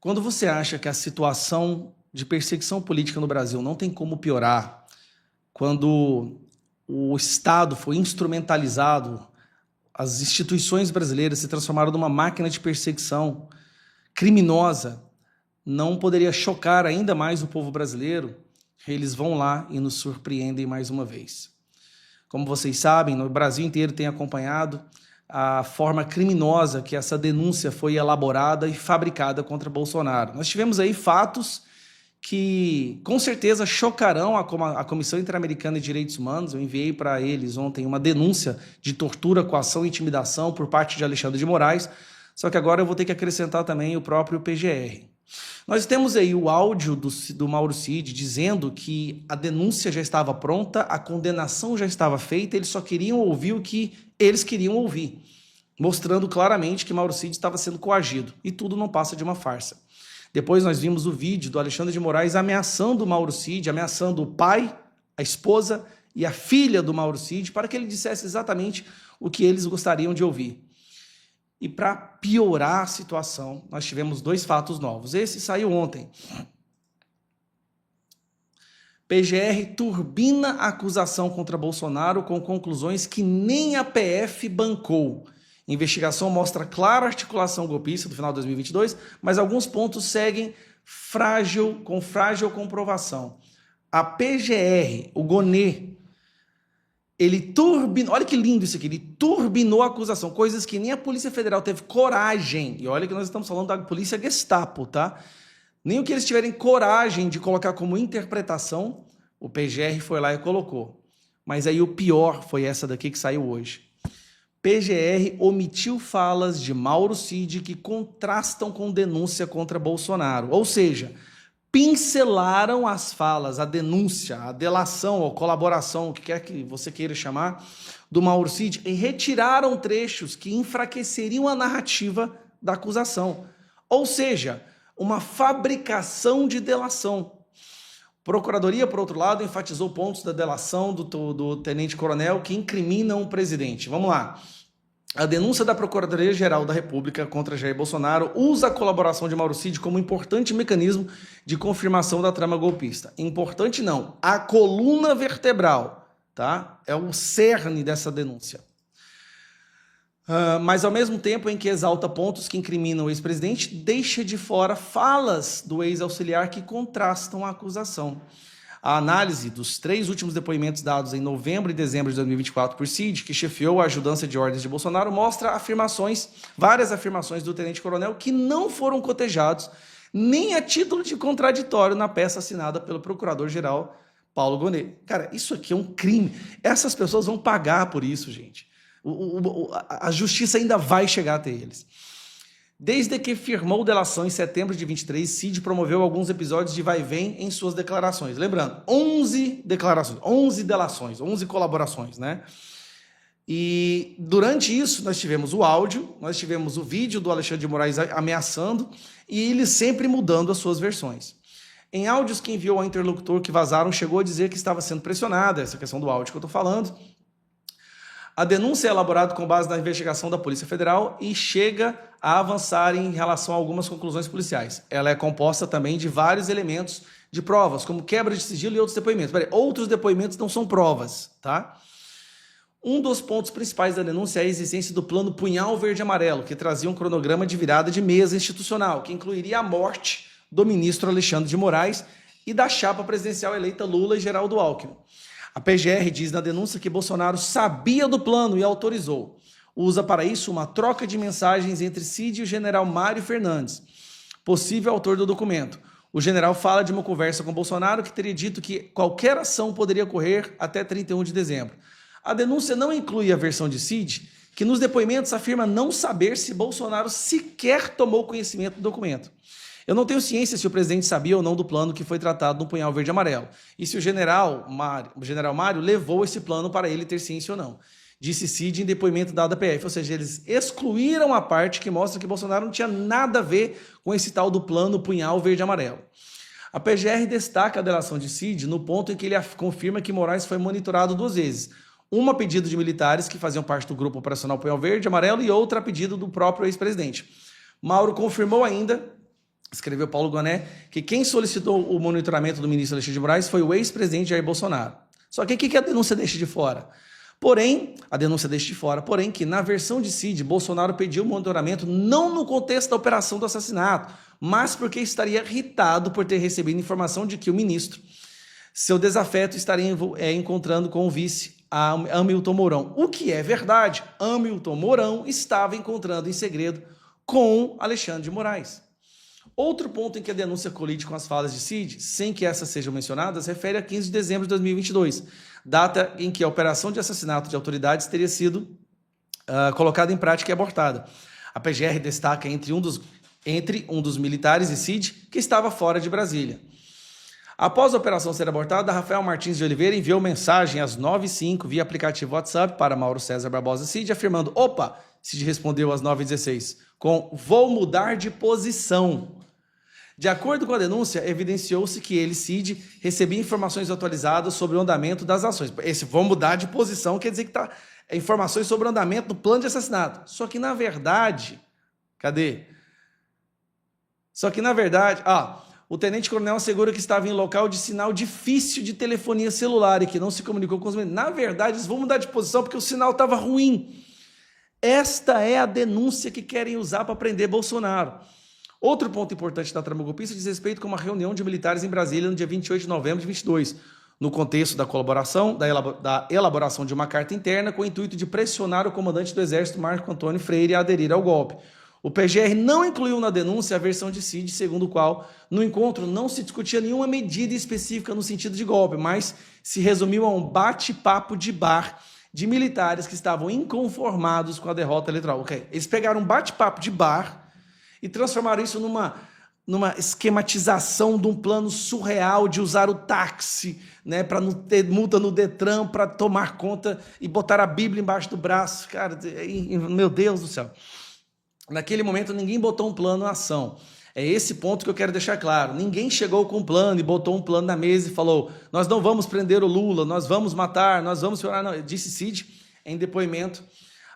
Quando você acha que a situação de perseguição política no Brasil não tem como piorar, quando o Estado foi instrumentalizado, as instituições brasileiras se transformaram numa máquina de perseguição criminosa, não poderia chocar ainda mais o povo brasileiro? Eles vão lá e nos surpreendem mais uma vez. Como vocês sabem, no Brasil inteiro tem acompanhado a forma criminosa que essa denúncia foi elaborada e fabricada contra Bolsonaro. Nós tivemos aí fatos que com certeza chocarão a Comissão Interamericana de Direitos Humanos. Eu enviei para eles ontem uma denúncia de tortura, coação e intimidação por parte de Alexandre de Moraes, só que agora eu vou ter que acrescentar também o próprio PGR. Nós temos aí o áudio do Mauro Cid dizendo que a denúncia já estava pronta, a condenação já estava feita, eles só queriam ouvir o que eles queriam ouvir, mostrando claramente que Mauro Cid estava sendo coagido, e tudo não passa de uma farsa. Depois nós vimos o vídeo do Alexandre de Moraes ameaçando o Mauro Cid, ameaçando o pai, a esposa e a filha do Mauro Cid, para que ele dissesse exatamente o que eles gostariam de ouvir. E para piorar a situação, nós tivemos dois fatos novos. Esse saiu ontem. PGR turbina a acusação contra Bolsonaro com conclusões que nem a PF bancou. Investigação mostra clara articulação golpista do final de 2022, mas alguns pontos seguem com frágil comprovação. A PGR, o Gonê, ele turbinou, olha que lindo isso aqui, ele turbinou a acusação, coisas que nem a Polícia Federal teve coragem, e olha que nós estamos falando da Polícia Gestapo, tá? Nem o que eles tiverem coragem de colocar como interpretação, o PGR foi lá e colocou. Mas aí o pior foi essa daqui que saiu hoje. PGR omitiu falas de Mauro Cid que contrastam com denúncia contra Bolsonaro, ou seja, pincelaram as falas, a denúncia, a delação ou colaboração, o que quer que você queira chamar, do Mauro Cid, e retiraram trechos que enfraqueceriam a narrativa da acusação. Ou seja, uma fabricação de delação. Procuradoria, por outro lado, enfatizou pontos da delação do tenente-coronel que incriminam o presidente. Vamos lá. A denúncia da Procuradoria-Geral da República contra Jair Bolsonaro usa a colaboração de Mauro Cid como importante mecanismo de confirmação da trama golpista. Importante não, a coluna vertebral, tá? É o cerne dessa denúncia. Mas ao mesmo tempo em que exalta pontos que incriminam o ex-presidente, deixa de fora falas do ex-auxiliar que contrastam a acusação. A análise dos 3 últimos depoimentos dados em novembro e dezembro de 2024 por Cid, que chefiou a ajudância de ordens de Bolsonaro, mostra várias afirmações do tenente-coronel que não foram cotejados nem a título de contraditório na peça assinada pelo procurador-geral Paulo Gonê. Cara, isso aqui é um crime. Essas pessoas vão pagar por isso, gente. A justiça ainda vai chegar até eles. Desde que firmou delação em setembro de 23, Cid promoveu alguns episódios de vai e vem em suas declarações. Lembrando, 11 declarações, 11 delações, 11 colaborações, né? E durante isso nós tivemos o áudio, nós tivemos o vídeo do Alexandre de Moraes ameaçando e ele sempre mudando as suas versões. Em áudios que enviou ao interlocutor que vazaram, chegou a dizer que estava sendo pressionada, essa questão do áudio que eu estou falando. A denúncia é elaborada com base na investigação da Polícia Federal e chega a avançar em relação a algumas conclusões policiais. Ela é composta também de vários elementos de provas, como quebra de sigilo e outros depoimentos. Outros depoimentos não são provas, tá? Um dos pontos principais da denúncia é a existência do plano Punhal Verde-Amarelo, que trazia um cronograma de virada de mesa institucional, que incluiria a morte do ministro Alexandre de Moraes e da chapa presidencial eleita Lula e Geraldo Alckmin. A PGR diz na denúncia que Bolsonaro sabia do plano e autorizou. Usa para isso uma troca de mensagens entre Cid e o general Mário Fernandes, possível autor do documento. O general fala de uma conversa com Bolsonaro que teria dito que qualquer ação poderia ocorrer até 31 de dezembro. A denúncia não inclui a versão de Cid, que nos depoimentos afirma não saber se Bolsonaro sequer tomou conhecimento do documento. Eu não tenho ciência se o presidente sabia ou não do plano que foi tratado no Punhal Verde e Amarelo, e se o general Mário levou esse plano para ele ter ciência ou não. Disse Cid em depoimento dado à PF, ou seja, eles excluíram a parte que mostra que Bolsonaro não tinha nada a ver com esse tal do plano Punhal Verde e Amarelo. A PGR destaca a delação de Cid no ponto em que ele confirma que Moraes foi monitorado 2 vezes. Uma a pedido de militares que faziam parte do grupo operacional Punhal Verde e Amarelo e outra a pedido do próprio ex-presidente. Mauro confirmou ainda escreveu Paulo Gonet, que quem solicitou o monitoramento do ministro Alexandre de Moraes foi o ex-presidente Jair Bolsonaro. Só que o que a denúncia deixa de fora? Porém, a denúncia deixa de fora, porém que na versão de Cid, Bolsonaro pediu o monitoramento não no contexto da operação do assassinato, mas porque estaria irritado por ter recebido informação de que o ministro, seu desafeto, estaria encontrando com o vice, Hamilton Mourão. O que é verdade, Hamilton Mourão estava encontrando em segredo com Alexandre de Moraes. Outro ponto em que a denúncia colide com as falas de Cid, sem que essas sejam mencionadas, refere a 15 de dezembro de 2022, data em que a operação de assassinato de autoridades teria sido colocada em prática e abortada. A PGR destaca entre um dos militares e Cid, que estava fora de Brasília. Após a operação ser abortada, Rafael Martins de Oliveira enviou mensagem às 9h05 via aplicativo WhatsApp para Mauro César Barbosa Cid, afirmando: opa, Cid respondeu às 9h16, com vou mudar de posição. De acordo com a denúncia, evidenciou-se que ele, Cid, recebia informações atualizadas sobre o andamento das ações. Esse vou mudar de posição quer dizer que está informações sobre o andamento do plano de assassinato. Só que, na verdade, o tenente-coronel assegura que estava em local de sinal difícil de telefonia celular e que não se comunicou com os membros. Na verdade, eles vão mudar de posição porque o sinal estava ruim. Esta é a denúncia que querem usar para prender Bolsonaro. Outro ponto importante da trama golpista diz respeito com uma reunião de militares em Brasília no dia 28 de novembro de 22, no contexto da colaboração, da elaboração de uma carta interna com o intuito de pressionar o comandante do Exército, Marco Antônio Freire, a aderir ao golpe. O PGR não incluiu na denúncia a versão de Cid, segundo o qual, no encontro, não se discutia nenhuma medida específica no sentido de golpe, mas se resumiu a um bate-papo de bar de militares que estavam inconformados com a derrota eleitoral. Okay. Eles pegaram um bate-papo de bar e transformaram isso numa esquematização de um plano surreal de usar o táxi, né, para não ter multa no Detran, para tomar conta e botar a Bíblia embaixo do braço. Cara, meu Deus do céu. Naquele momento, ninguém botou um plano em ação. É esse ponto que eu quero deixar claro. Ninguém chegou com um plano e botou um plano na mesa e falou: nós não vamos prender o Lula, nós vamos matar, nós vamos... Não, disse Cid em depoimento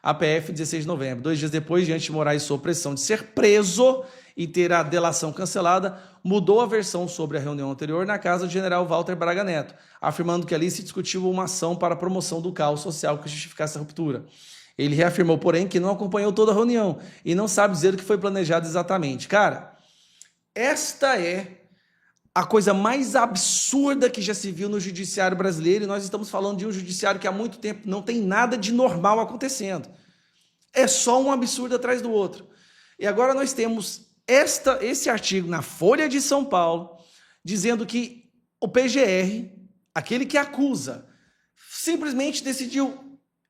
à PF 16 de novembro. 2 dias depois, diante de Moraes sob pressão de ser preso e ter a delação cancelada, mudou a versão sobre a reunião anterior na casa do general Walter Braga Neto, afirmando que ali se discutiu uma ação para a promoção do caos social que justificasse a ruptura. Ele reafirmou, porém, que não acompanhou toda a reunião e não sabe dizer o que foi planejado exatamente. Cara, esta é a coisa mais absurda que já se viu no judiciário brasileiro, e nós estamos falando de um judiciário que há muito tempo não tem nada de normal acontecendo. É só um absurdo atrás do outro. E agora nós temos esse artigo na Folha de São Paulo, dizendo que o PGR, aquele que acusa, simplesmente decidiu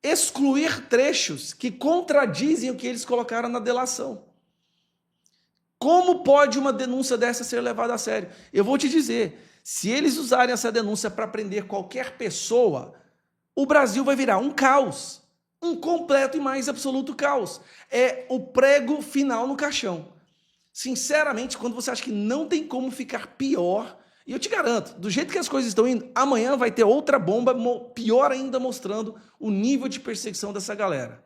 excluir trechos que contradizem o que eles colocaram na delação. Como pode uma denúncia dessa ser levada a sério? Eu vou te dizer, se eles usarem essa denúncia para prender qualquer pessoa, o Brasil vai virar um caos, um completo e mais absoluto caos. É o prego final no caixão. Sinceramente, quando você acha que não tem como ficar pior, e eu te garanto, do jeito que as coisas estão indo, amanhã vai ter outra bomba, pior ainda, mostrando o nível de perseguição dessa galera.